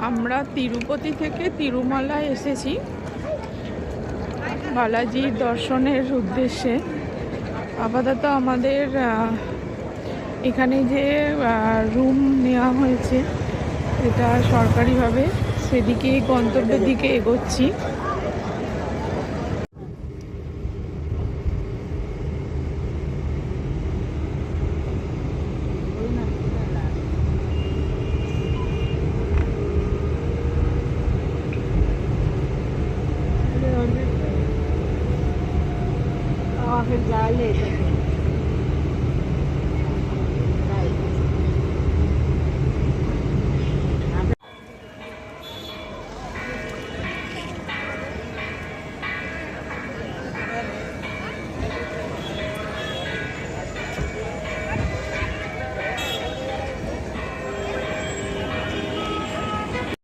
আমরা তিরুপতি থেকে তিরুমালা এসেছি বালাজির দর্শনের উদ্দেশ্যে। আপাতত আমাদের এখানে যে রুম নেওয়া হয়েছে এটা সরকারিভাবে, সেদিকে গন্তব্যের দিকে এগোচ্ছি। फिर जा लेगा